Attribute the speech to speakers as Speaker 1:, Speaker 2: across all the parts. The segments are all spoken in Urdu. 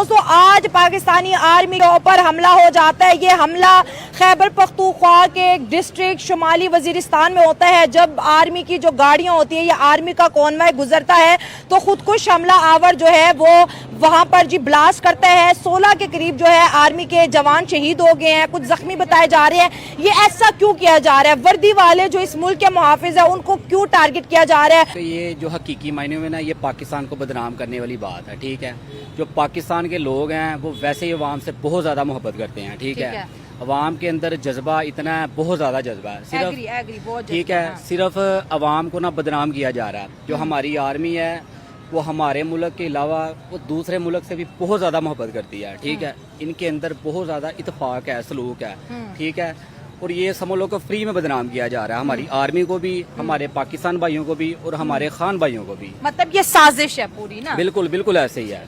Speaker 1: دوستوں آج پاکستانی آرمی کے اوپر حملہ ہو جاتا ہے. یہ حملہ خیبر پختونخوا کے ایک ڈسٹرکٹ شمالی وزیرستان میں ہوتا ہے. جب آرمی کی جو گاڑیاں ہوتی ہیں یا آرمی کا کونوائے گزرتا ہے تو خودکش حملہ آور جو ہے وہ وہاں پر بلاسٹ کرتا ہے. 16 کے قریب جو ہے آرمی کے جوان شہید ہو گئے ہیں, کچھ زخمی بتائے جا رہے ہیں. یہ ایسا کیوں کیا جا رہا ہے؟ وردی والے جو اس ملک کے محافظ ہیں ان کو کیوں ٹارگٹ کیا جا رہا ہے؟
Speaker 2: تو یہ جو حقیقی معنی میں نا یہ پاکستان کو بدنام کرنے والی بات ہے. ٹھیک ہے, جو پاکستان کے لوگ ہیں وہ ویسے ہی عوام سے بہت زیادہ محبت کرتے ہیں. ٹھیک ہے, عوام کے اندر جذبہ اتنا ہے, بہت زیادہ جذبہ ہے. صرف ٹھیک ہے, صرف عوام کو نا بدنام کیا جا رہا ہے. جو ہماری آرمی ہے وہ ہمارے ملک کے علاوہ وہ دوسرے ملک سے بھی بہت زیادہ محبت کرتی ہے. ٹھیک ہے, ان کے اندر بہت زیادہ اتفاق ہے, سلوک ہے. ٹھیک ہے, اور یہ سمجھ لو کہ فری میں بدنام کیا جا رہا ہے ہماری آرمی کو بھی, ہمارے پاکستان بھائیوں کو بھی اور ہمارے خان بھائیوں کو بھی.
Speaker 1: مطلب یہ سازش ہے پوری نا؟ بالکل
Speaker 2: بالکل ایسے ہی ہے.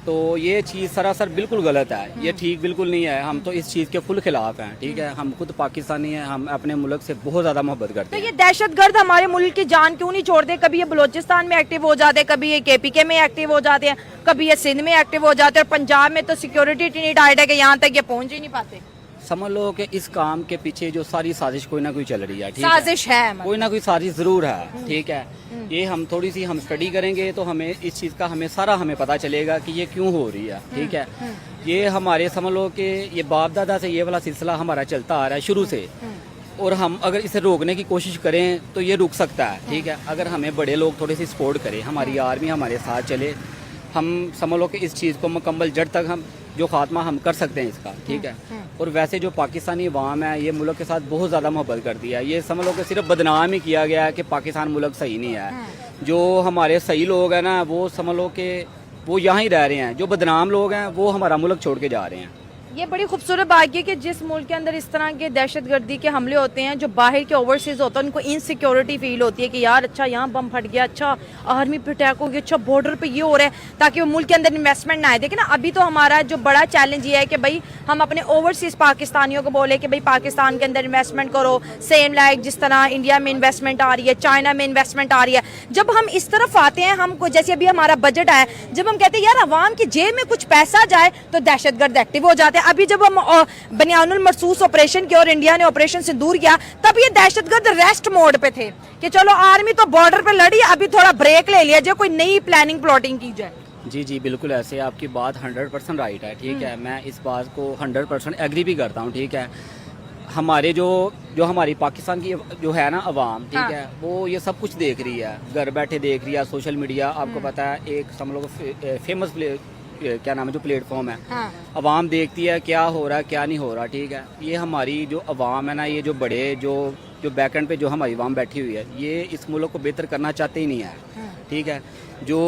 Speaker 2: تو یہ چیز سراسر بالکل غلط ہے, یہ ٹھیک بالکل نہیں ہے. ہم تو اس چیز کے فل خلاف ہیں. ٹھیک ہے, ہم خود پاکستانی ہیں, ہم اپنے ملک سے بہت زیادہ محبت کرتے ہیں.
Speaker 1: تو یہ دہشت گرد ہمارے ملک کی جان کیوں نہیں چھوڑتے؟ کبھی یہ بلوچستان میں ایکٹیو ہو جاتے ہیں, کبھی یہ KPK میں ایکٹیو ہو جاتے ہیں, کبھی یہ سندھ میں ایکٹیو ہو جاتے ہیں, اور پنجاب میں تو سیکیورٹی اتنی ٹائٹ ہے کہ یہاں تک یہ پہنچ ہی نہیں پاتے.
Speaker 2: سمجھ لو کہ اس کام کے پیچھے جو ساری سازش کوئی نہ کوئی چل رہی ہے.
Speaker 1: سازش ہے,
Speaker 2: کوئی نہ کوئی سازش ضرور ہے. ٹھیک ہے, یہ ہم تھوڑی سی ہم اسٹڈی کریں گے تو ہمیں اس چیز کا ہمیں پتہ چلے گا کہ یہ کیوں ہو رہی ہے. ٹھیک ہے, یہ ہمارے سمجھ لو کہ یہ باپ دادا سے یہ والا سلسلہ ہمارا چلتا آ رہا ہے شروع سے, اور ہم اگر اسے روکنے کی کوشش کریں تو یہ رک سکتا ہے. ٹھیک ہے, اگر ہمیں بڑے لوگ تھوڑی سی سپورٹ کریں, ہماری آرمی ہمارے ساتھ چلے, ہم سمجھ لو کہ اس چیز کو مکمل جڑ تک ہم جو خاتمہ ہم کر سکتے ہیں اس کا. ٹھیک ہے, اور ویسے جو پاکستانی عوام ہے یہ ملک کے ساتھ بہت زیادہ محبت کرتی ہے. یہ سمجھ لو کہ صرف بدنام ہی کیا گیا ہے کہ پاکستان ملک صحیح نہیں ہے. جو ہمارے صحیح لوگ ہیں نا وہ سمجھ لو کہ وہ یہاں ہی رہ رہے ہیں, جو بدنام لوگ ہیں وہ ہمارا ملک چھوڑ کے جا رہے ہیں.
Speaker 1: یہ بڑی خوبصورت بات ہے کہ جس ملک کے اندر اس طرح کے دہشت گردی کے حملے ہوتے ہیں, جو باہر کے اوورسیز ہوتا ہے ان کو انسیکیورٹی فیل ہوتی ہے کہ یار اچھا یہاں بم پھٹ گیا, اچھا آرمی پہ اٹیک ہو گیا, اچھا بارڈر پہ یہ ہو رہا ہے, تاکہ وہ ملک کے اندر انویسٹمنٹ نہ آئے. دیکھیں نا ابھی تو ہمارا جو بڑا چیلنج یہ ہے کہ بھائی ہم اپنے اوورسیز پاکستانیوں کو بولے کہ بھائی پاکستان کے اندر انویسٹمنٹ کرو, سیم لائک جس طرح انڈیا میں انویسٹمنٹ آ رہی ہے, چائنا میں انویسٹمنٹ آ رہی ہے. جب ہم اس طرف آتے ہیں, ہم کو جیسے ابھی ہمارا بجٹ آیا, جب ہم کہتے ہیں یار عوام کی جیب میں کچھ پیسہ جائے تو دہشت گرد ایکٹیو ہو جاتے ہیں. ابھی جب ہم بنیان المرصوص آپریشن کیا اور انڈیا نے آپریشن سندور کیا, تب یہ دہشت گرد ریسٹ موڈ پہ تھے کہ چلو آرمی تو بارڈر پہ لڑی, ابھی تھوڑا بریک لے لیا جائے, کوئی نئی پلاننگ پلاٹنگ کی جائے.
Speaker 2: جی بالکل ایسے, آپ کی بات 100% رائٹ ہے. ٹھیک ہے, میں اس بات کو 100% ایگری بھی کرتا ہوں. ٹھیک ہے, ہمارے جو ہماری پاکستان کی جو ہے نا عوام, ٹھیک ہے, وہ یہ سب کچھ دیکھ رہی ہے, گھر بیٹھے دیکھ رہی ہے. سوشل میڈیا آپ کو پتا ہے ایک سم لوگ فیمس کیا نام ہے جو پلیٹ فارم ہے, عوام دیکھتی ہے کیا ہو رہا ہے کیا نہیں ہو رہا. ٹھیک ہے, یہ ہماری جو عوام ہے نا, یہ جو بڑے جو بیک اینڈ پہ جو ہماری عوام بیٹھی ہوئی ہے, یہ اس ملک کو بہتر کرنا چاہتے ہی نہیں ہے. ٹھیک ہے, جو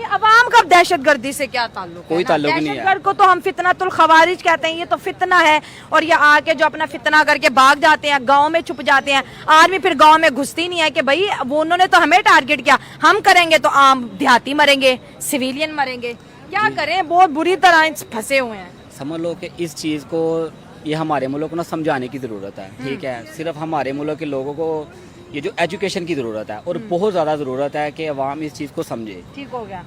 Speaker 1: عوام کا دہشت گردی سے کیا تعلق؟
Speaker 2: کوئی تعلق نہیں ہے.
Speaker 1: دہشت گرد کو تو ہم فتنۃ الخوارج کہتے ہیں, یہ تو فتنہ ہے, اور یہ آ کے جو اپنا فتنہ کر کے بھاگ جاتے ہیں, گاؤں میں چھپ جاتے ہیں. آرمی پھر گاؤں میں گھستی نہیں ہے کہ بھائی وہ انہوں نے تو ہمیں ٹارگٹ کیا, ہم کریں گے تو عام دیہاتی مریں گے, سویلین مریں گے, کیا کریں, بہت بری طرح پھنسے ہوئے ہیں.
Speaker 2: سمجھ لو کہ اس چیز کو یہ ہمارے ملک کو نا سمجھانے کی ضرورت ہے. ٹھیک ہے, صرف ہمارے ملک کے لوگوں کو یہ جو ایجوکیشن کی ضرورت ہے, اور بہت زیادہ ضرورت ہے کہ عوام اس چیز کو سمجھے.
Speaker 1: ٹھیک ہو گیا,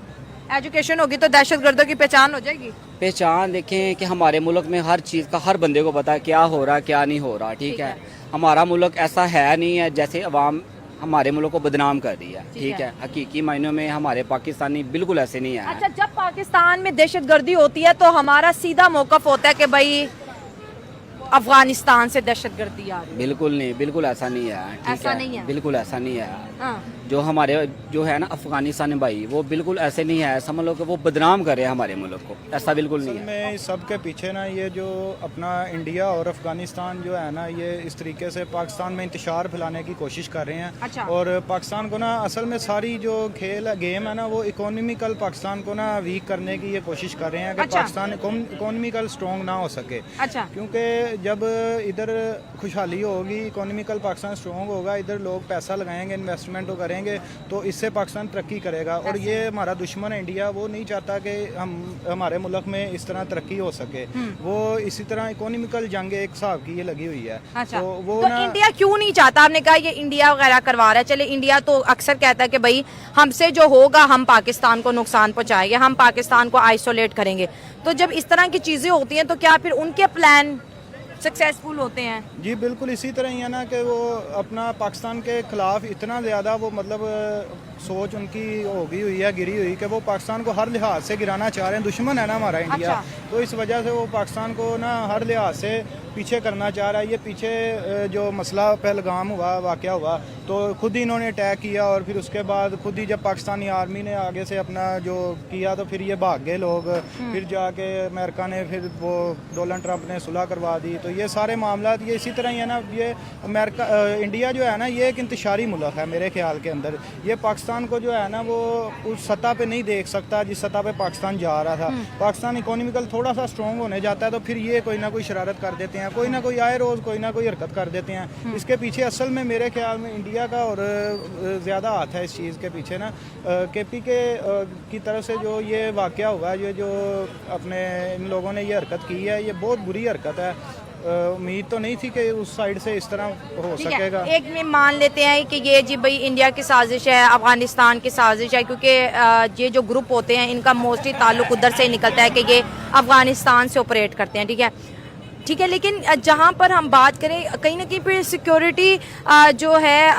Speaker 1: ایجوکیشن ہوگی تو دہشت گردوں کی پہچان ہو جائے گی.
Speaker 2: پہچان دیکھیں کہ ہمارے ملک میں ہر چیز کا ہر بندے کو پتا ہے کیا ہو رہا ہے کیا نہیں ہو رہا. ٹھیک ہے, ہمارا ملک ایسا ہے نہیں ہے جیسے عوام ہمارے ملک کو بدنام کر رہی ہے. ٹھیک ہے, حقیقی معنوں میں ہمارے پاکستانی بالکل ایسے نہیں ہیں.
Speaker 1: اچھا, جب پاکستان میں دہشت گردی ہوتی ہے تو ہمارا سیدھا موقف ہوتا ہے کہ بھائی افغانستان سے دہشت گردی آ رہی ہے.
Speaker 2: بالکل نہیں, بالکل ایسا نہیں ہے.
Speaker 1: ایسا نہیں ہے,
Speaker 2: بالکل ایسا نہیں ہے. جو ہمارے جو ہے نا افغانستان بھائی, وہ بالکل ایسے نہیں ہے سمجھ لو کہ وہ بدنام کر رہے ہیں ہمارے ملک کو, ایسا بالکل نہیں ہے.
Speaker 3: میں سب کے پیچھے نا یہ جو اپنا انڈیا اور افغانستان جو ہے نا, یہ اس طریقے سے پاکستان میں انتشار پھیلانے کی کوشش کر رہے ہیں. اور پاکستان کو نا اصل میں ساری جو گیم ہے نا, وہ اکانومیکل پاکستان کو نا ویک کرنے کی یہ کوشش کر رہے ہیں کہ پاکستان اکانومیکل اسٹرانگ نہ ہو سکے. کیونکہ جب ادھر خوشحالی ہوگی, اکانومیکل پاکستان اسٹرانگ ہوگا, ادھر لوگ پیسہ لگائیں گے, انویسٹمنٹ کریں کریں گے تو اس سے پاکستان ترقی کرے گا. اور یہ ہمارا دشمن ہے انڈیا, وہ نہیں چاہتا کہ ہمارے ملک میں اس طرح ترقی ہو سکے. وہ اسی طرح اکونومیکل جنگ ایک حساب کی یہ لگی ہوئی ہے.
Speaker 1: اچھا,
Speaker 3: وہ
Speaker 1: تو انڈیا کیوں نہیں چاہتا؟ آپ نے کہا یہ انڈیا وغیرہ کروا رہا ہے. چلے انڈیا تو اکثر کہتا ہے کہ بھائی ہم سے جو ہوگا ہم پاکستان کو نقصان پہنچائیں گے, ہم پاکستان کو آئسولیٹ کریں گے. تو جب اس طرح کی چیزیں ہوتی ہیں تو کیا پھر ان کے پلان سکسیسفل ہوتے ہیں؟
Speaker 3: جی بالکل اسی طرح ہی ہے نا کہ وہ اپنا پاکستان کے خلاف اتنا زیادہ وہ مطلب سوچ ان کی ہوگی ہوئی ہے, گری ہوئی, کہ وہ پاکستان کو ہر لحاظ سے گرانا چاہ رہے ہیں. دشمن ہے نا ہمارا انڈیا, تو اس وجہ سے وہ پاکستان کو نا ہر لحاظ سے پیچھے کرنا چاہ رہا ہے. یہ پیچھے جو مسئلہ پہلگام ہوا, واقعہ ہوا, تو خود ہی انہوں نے اٹیک کیا اور پھر اس کے بعد خود ہی جب پاکستانی آرمی نے آگے سے اپنا جو کیا تو پھر یہ بھاگ گئے لوگ. پھر جا کے امریکہ نے پھر وہ ڈونلڈ ٹرمپ نے صلح کروا دی. تو یہ سارے معاملات یہ اسی طرح ہی ہے نا. یہ امریکہ انڈیا جو ہے نا یہ ایک انتشاری ملک ہے میرے خیال کے اندر. یہ پاکستان کو جو ہے نا وہ اس سطح پہ نہیں دیکھ سکتا جس سطح پہ پاکستان جا رہا تھا. پاکستان اکونومیکل تھوڑا سا اسٹرانگ ہونے جاتا ہے تو پھر یہ کوئی نہ کوئی شرارت کر دیتے ہیں, کوئی نہ کوئی آئے روز کوئی نہ کوئی حرکت کر دیتے ہیں. اس کے پیچھے اصل میں میرے خیال میں انڈیا کا اور زیادہ ہاتھ ہے اس چیز کے پیچھے نا. کے پی کے کی طرف سے جو یہ واقعہ ہوا, یہ جو اپنے ان لوگوں نے یہ حرکت کی ہے, یہ بہت بری حرکت ہے. امید تو نہیں تھی کہ اس سائڈ سے اس طرح ہو سکے گا.
Speaker 1: ایک میں مان لیتے ہیں کہ یہ جی بھائی انڈیا کی سازش ہے, افغانستان کی سازش ہے, کیونکہ یہ جو گروپ ہوتے ہیں ان کا موسٹلی تعلق ادھر سے ہی نکلتا ہے کہ یہ افغانستان سے آپریٹ کرتے ہیں. ٹھیک ہے, لیکن جہاں پر ہم بات کریں کہیں نہ کہیں پھر سیکیورٹی جو ہے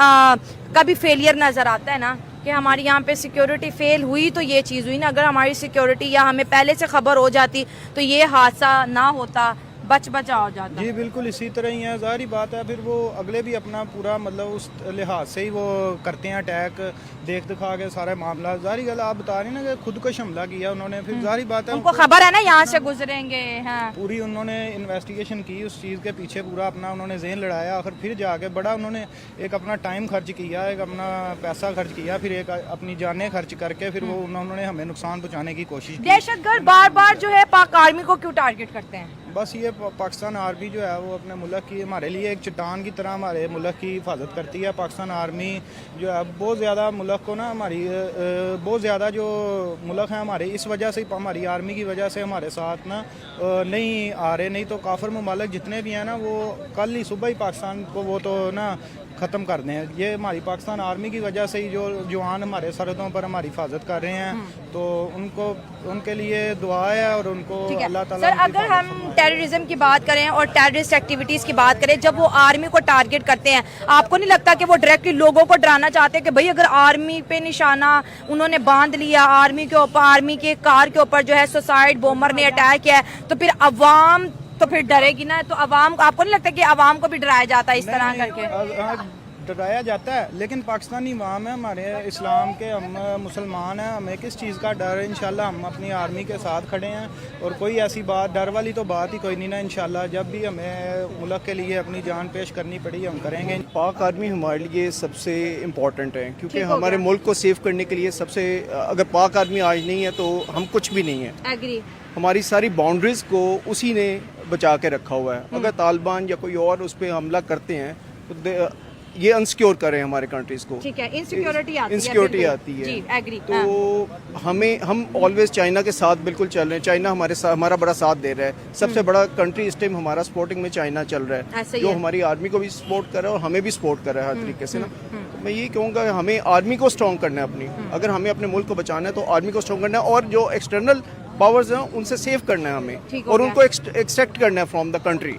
Speaker 1: کا بھی فیلئر نظر آتا ہے نا, کہ ہماری یہاں پہ سیکیورٹی فیل ہوئی تو یہ چیز ہوئی نا. اگر ہماری سیکیورٹی یا ہمیں پہلے سے خبر ہو جاتی تو یہ حادثہ نہ ہوتا, بچا ہو جاتا.
Speaker 3: جی بالکل اسی طرح ہی ہے. ظاہری بات ہے پھر وہ اگلے بھی اپنا پورا مطلب اس لحاظ سے ہی وہ کرتے ہیں اٹیک, دیکھ دکھا کے سارے معاملات. ظاہری گل آپ بتا رہی نا کہ خود کو حملہ کیا انہوں نے, پھر ظاہری بات ہے
Speaker 1: ان کو خبر ہے نا یہاں سے گزریں گے. ہاں,
Speaker 3: پوری انہوں نے انویسٹیگیشن کی اس چیز کے پیچھے, پورا اپنا انہوں نے ذہن لڑایا. آخر پھر جا کے بڑا انہوں نے ایک اپنا ٹائم خرچ کیا, ایک اپنا پیسہ خرچ کیا, پھر ایک اپنی جانیں خرچ کر کے پھر وہ انہوں نے ہمیں نقصان پہنچانے کی کوشش کی.
Speaker 1: دہشت گرد بار بار جو ہے پاک آرمی کو کیوں ٹارگٹ کرتے ہیں؟
Speaker 3: بس یہ پاکستان آرمی جو ہے وہ اپنے ملک کی ہمارے لیے ایک چٹان کی طرح ہمارے ملک کی حفاظت کرتی ہے. پاکستان آرمی جو ہے بہت زیادہ ملک کو نا ہماری بہت زیادہ جو ملک ہیں ہمارے اس وجہ سے, ہماری آرمی کی وجہ سے ہمارے ساتھ نا نہیں آ رہے. نہیں تو کافر ممالک جتنے بھی ہیں نا وہ کل ہی صبح ہی پاکستان کو وہ تو نا ختم کر دیں. یہ ہماری پاکستان آرمی کی وجہ سے ہی جو جوان ہمارے سرحدوں پر ہماری حفاظت کر رہے ہیں, تو ان کے لیے دعا ہے اور ان کو اللہ تعالیٰ.
Speaker 1: سر اگر ہم ٹیررزم کی بات کریں اور ٹیررسٹ ایکٹیویٹیز کی بات کریں, جب وہ آرمی کو ٹارگٹ کرتے ہیں, آپ کو نہیں لگتا کہ وہ ڈائریکٹلی لوگوں کو ڈرانا چاہتے ہیں کہ بھئی اگر آرمی پہ نشانہ انہوں نے باندھ لیا, آرمی کے اوپر, آرمی کے کار کے اوپر جو ہے سوسائڈ بومر نے اٹیک کیا ہے, تو پھر عوام تو پھر ڈرے گی نا. تو عوام کو, آپ کو نہیں لگتا کہ عوام کو بھی ڈرایا جاتا ہے اس طرح کر کے؟
Speaker 3: ڈرایا جاتا ہے, لیکن پاکستانی عوام ہے, ہمارے اسلام کے, ہم مسلمان ہیں, ہمیں کس چیز کا ڈر ہے؟ انشاءاللہ ہم اپنی آرمی کے ساتھ کھڑے ہیں اور کوئی ایسی بات ڈر والی تو بات ہی کوئی نہیں نا. انشاءاللہ جب بھی ہمیں ملک کے لیے اپنی جان پیش کرنی پڑی ہم کریں گے.
Speaker 4: پاک آرمی ہمارے لیے سب سے امپورٹنٹ ہے, کیونکہ ہمارے ملک کو سیف کرنے کے لیے سب سے, اگر پاک آرمی آج نہیں ہے تو ہم کچھ بھی نہیں ہیں.
Speaker 1: ایگری.
Speaker 4: ہماری ساری باؤنڈریز کو اسی نے بچا کے رکھا ہوا ہے. اگر طالبان یا کوئی اور اس پہ حملہ کرتے ہیں تو یہ انسیکیور کریں ہمارے کنٹریز کو.
Speaker 1: ٹھیک ہے, انسیکیورٹی آتی ہے.
Speaker 4: جی
Speaker 1: ایگری.
Speaker 4: تو ہم آلویز چائنا کے ساتھ بالکل چل رہے ہیں. چائنا ہمارا بڑا ساتھ دے رہا ہے. سب سے بڑا کنٹری اس ٹائم ہمارا سپورٹنگ میں چائنا چل رہا ہے, جو ہماری آرمی کو بھی سپورٹ کر رہا ہے اور ہمیں بھی سپورٹ کر رہا ہے ہر طریقے سے نا. میں یہ کہوں گا ہمیں آرمی کو اسٹرانگ کرنا ہے اپنی. اگر ہمیں اپنے ملک کو بچانا ہے تو آرمی کو اسٹرانگ کرنا ہے, اور جو ایکسٹرنل پاورز ہیں ان سے سیو کرنا ہے ہمیں, اور ان کو ایکسٹریکٹ کرنا ہے فرام دا کنٹری.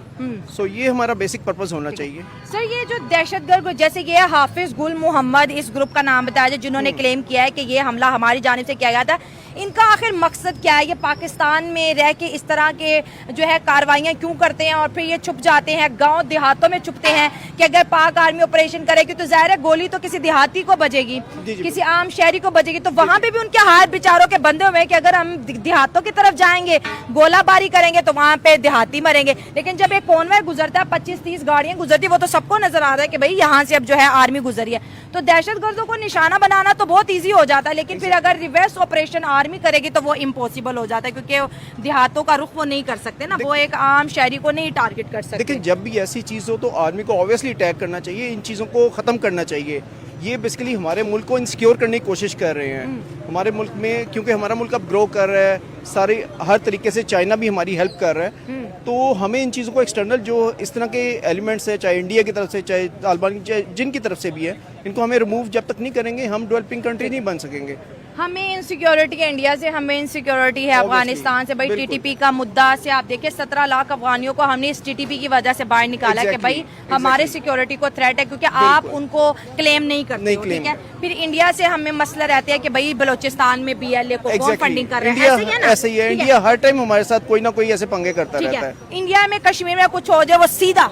Speaker 4: سو یہ ہمارا بیسک پرپز ہونا چاہیے.
Speaker 1: سر یہ جو دہشت گرد جیسے یہ حافظ گل محمد اس گروپ کا نام بتایا جائے, جنہوں نے کلیم کیا ہے کہ یہ حملہ ہماری جانب سے کیا گیا تھا, ان کا آخر مقصد کیا ہے؟ یہ پاکستان میں رہ کے اس طرح کے جو ہے کاروائیاں کیوں کرتے ہیں اور پھر یہ چھپ جاتے ہیں, گاؤں دیہاتوں میں چھپتے ہیں کہ اگر پاک آرمی آپریشن کرے گی تو ظاہر ہے گولی تو کسی دیہاتی کو بجے گی, کسی عام شہری کو بجے گی, تو وہاں پہ بھی ان کے ہاتھ بیچاروں کے بندے ہوئے کہ اگر ہم دیہاتوں کی طرف جائیں گے گولہ باری کریں گے تو وہاں پہ دیہاتی مریں گے. لیکن جب ایک کونوائے گزرتا ہے, 25-30 گاڑیاں گزرتی, وہ تو سب کو نظر آ رہا ہے کہ بھئی یہاں سے اب جو ہے آرمی گزری ہے. تو دہشت گردوں کو نشانہ بنانا تو بہت ایزی ہو جاتا ہے, لیکن پھر اگر ریورس آپریشن آرمی کرے گی تو وہ امپوسیبل ہو جاتا ہے, کیونکہ دیہاتوں کا رخ وہ نہیں کر سکتے نا, وہ ایک عام شہری کو نہیں ٹارگٹ کر سکتے.
Speaker 4: لیکن جب بھی ایسی چیز ہو تو آرمی کو آبویسلی اٹیک کرنا چاہیے, ان چیزوں کو ختم کرنا چاہیے. یہ بیسیکلی ہمارے ملک کو انسیکیور کرنے کی کوشش کر رہے ہیں. ہمارے ملک میں کیونکہ ہمارا ملک اب گرو کر رہا ہے, سارے ہر طریقے سے چائنا بھی ہماری ہیلپ کر رہا ہے, تو ہمیں ان چیزوں کو ایکسٹرنل جو اس طرح کے ایلیمنٹس ہیں, چاہے انڈیا کی طرف سے, چاہے طالبان, چاہے جن کی طرف سے بھی ہے, ان کو ہمیں ریموو جب تک نہیں کریں گے ہم ڈیولپنگ کنٹری نہیں بن سکیں گے.
Speaker 1: ہمیں انسیکیورٹی ہے انڈیا سے, ہمیں انسیکیورٹی ہے افغانستان سے. بھائی ٹی ٹی پی کا مدعا سے آپ دیکھیں 17 لاکھ افغانیوں کو ہم نے اس ٹی ٹی پی کی وجہ سے باہر نکالا کہ بھائی ہمارے سیکیورٹی کو تھریٹ ہے, کیونکہ آپ ان کو کلیم نہیں کرتے, ٹھیک ہے. پھر انڈیا سے ہمیں مسئلہ رہتا ہے کہ بھائی بلوچستان میں بی ایل اے کو کون فنڈنگ کر رہا ہے.
Speaker 4: ایسے ہی ہے, انڈیا ہر ٹائم ہمارے ساتھ کوئی نہ کوئی ایسے پنگے کرتا رہتا ہے.
Speaker 1: انڈیا میں کشمیر میں کچھ ہو جائے وہ سیدھا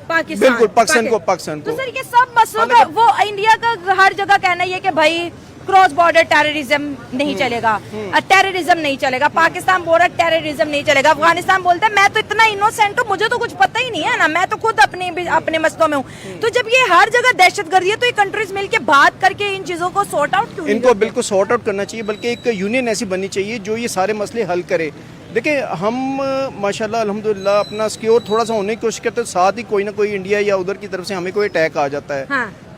Speaker 1: پاکستان,
Speaker 4: بالکل پاکستان کو.
Speaker 1: تو سر یہ سب مسئلوں کا وہ انڈیا کا ہر جگہ کہنا یہ کہ بھائی کراس بارڈر ٹیررزم نہیں چلے گا, ٹیررزم نہیں چلے گا, پاکستان بول رہا ہے ٹیررزم نہیں چلے گا, افغانستان بولتا ہے میں تو اتنا انوسینٹ ہوں, مجھے تو کچھ پتہ ہی نہیں ہے نا, میں تو خود اپنے مسئلوں میں ہوں. تو جب یہ ہر جگہ دہشت گردی ہے تو یہ کنٹریز مل کے بات کر کے ان چیزوں کو سارٹ آؤٹ کیوں نہیں
Speaker 4: ان کو بالکل سارٹ آؤٹ کرنا چاہیے, بلکہ ایک یونین ایسی بننی چاہیے جو یہ سارے مسئلے حل کرے. دیکھیں ہم ماشاءاللہ الحمدللہ اپنا سکیور تھوڑا سا ہونے کی کوشش کرتے ہیں, ساتھ ہی کوئی نہ کوئی انڈیا یا ادھر کی طرف سے ہمیں کوئی اٹیک آ جاتا ہے,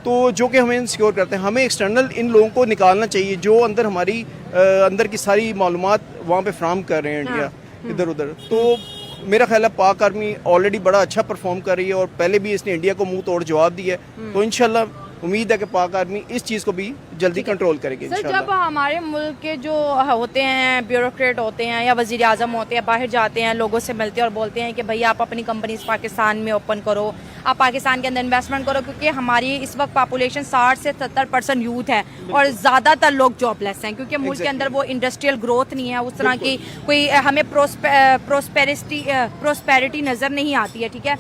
Speaker 4: تو جو کہ ہمیں انسیکیور کرتے ہیں. ہمیں ایکسٹرنل ان لوگوں کو نکالنا چاہیے جو اندر ہماری اندر کی ساری معلومات وہاں پہ فراہم کر رہے ہیں انڈیا ادھر ادھر. تو میرا خیال ہے پاک آرمی آلریڈی بڑا اچھا پرفارم کر رہی ہے, اور پہلے بھی اس نے انڈیا کو منہ توڑ جواب دیا ہے, تو انشاءاللہ امید ہے کہ پاک آرمی اس چیز کو بھی جلدی کنٹرول کرے گی انشاءاللہ.
Speaker 1: جب ہمارے ملک کے جو ہوتے ہیں بیوروکریٹ ہوتے ہیں یا وزیر اعظم ہوتے ہیں باہر جاتے ہیں, لوگوں سے ملتے ہیں اور بولتے ہیں کہ بھائی آپ اپنی کمپنیز پاکستان میں اوپن کرو, آپ پاکستان کے اندر انویسٹمنٹ کرو, کیونکہ ہماری اس وقت پاپولیشن 60 سے 70% یوتھ ہے اور زیادہ تر لوگ جاب لیس ہیں, کیونکہ ملک کے اندر وہ انڈسٹریل گروتھ نہیں ہے, اس طرح کی کوئی ہمیں پروسپیرٹی نظر نہیں آتی ہے, ٹھیک ہے.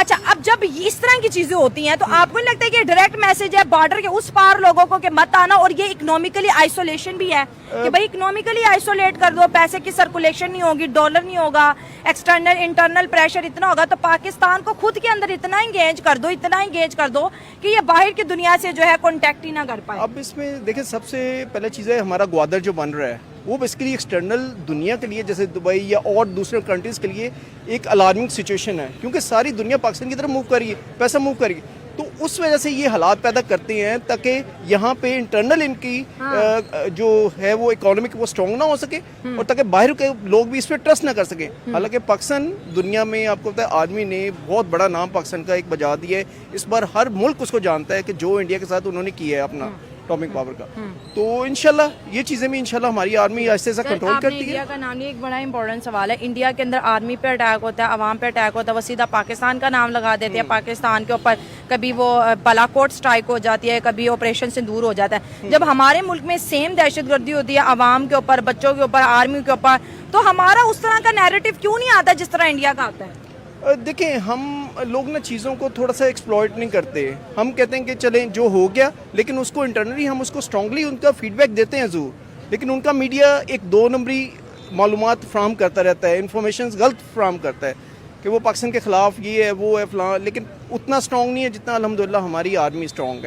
Speaker 1: اچھا, اب جب اس طرح کی چیزیں ہوتی ہیں تو آپ کو نہیں لگتا ہے کہ ڈائریکٹ میسج ہے بارڈر کے اس پار لوگوں کو کہ مت آنا, اور یہ اکنامکلی آئسولیشن بھی ہے کہ بھائی اکنامکلی آئسولیٹ کر دو, پیسے کی سرکولیشن نہیں ہوگی, ڈالر نہیں ہوگا, ایکسٹرنل انٹرنل پریشر اتنا ہوگا, تو پاکستان کو خود کے اندر اتنا انگیج کر دو کہ یہ باہر کی دنیا سے جو ہے کانٹیکٹ ہی نہ کر پائے.
Speaker 4: اب اس میں دیکھیں سب سے پہلے چیز ہے ہمارا گوادر جو بن رہا ہے وہ بیسیکلی ایکسٹرنل دنیا کے لیے جیسے دبئی یا اور دوسرے کنٹریز کے لیے ایک الارمنگ سچویشن ہے, کیونکہ ساری دنیا پاکستان کی طرف موو کر رہی ہے, پیسہ موو کر رہی ہے, تو اس وجہ سے یہ حالات پیدا کرتے ہیں تاکہ یہاں پہ انٹرنل ان کی جو ہے وہ اکانومک وہ اسٹرانگ نہ ہو سکے, اور تاکہ باہر کے لوگ بھی اس پہ ٹرسٹ نہ کر سکیں. حالانکہ پاکستان دنیا میں آپ کو پتہ ہے آرمی نے بہت بڑا نام پاکستان کا ایک بجا دیا ہے, اس بار ہر ملک اس کو جانتا ہے کہ جو انڈیا کے ساتھ انہوں نے کیا ہے اپنا اٹامک پاور کا. تو انشاءاللہ یہ چیزیں بھی انشاءاللہ ہماری آرمی ایسے ایسا کنٹرول کرتی ہے.
Speaker 1: انڈیا کا نام, یہ ایک بڑا امپورٹنٹ سوال ہے. انڈیا کے اندر آرمی پہ اٹیک ہوتا ہے, عوام پہ اٹیک ہوتا ہے, وہ سیدھا پاکستان کا نام لگا دیتے ہیں پاکستان کے اوپر, کبھی وہ بالاکوٹ اسٹرائک ہو جاتی ہے, کبھی آپریشن سندور ہو جاتا ہے. جب ہمارے ملک میں سیم دہشت گردی ہوتی ہے عوام کے اوپر, بچوں کے اوپر, آرمی کے اوپر, تو ہمارا اس طرح کا نیریٹو کیوں نہیں آتا جس طرح انڈیا کا آتا ہے؟
Speaker 4: دیکھیں ہم لوگ نا چیزوں کو تھوڑا سا ایکسپلوئٹ نہیں کرتے, ہم کہتے ہیں کہ چلیں جو ہو گیا, لیکن اس کو انٹرنلی ہم اس کو اسٹرانگلی ان کا فیڈ بیک دیتے ہیں ضرور, لیکن ان کا میڈیا ایک 2 نمبری معلومات فراہم کرتا رہتا ہے, انفارمیشنز غلط فراہم کرتا ہے کہ وہ پاکستان کے خلاف یہ ہے وہ ہے فلاں, لیکن اتنا اسٹرانگ نہیں ہے جتنا الحمدللہ ہماری آرمی اسٹرانگ ہے.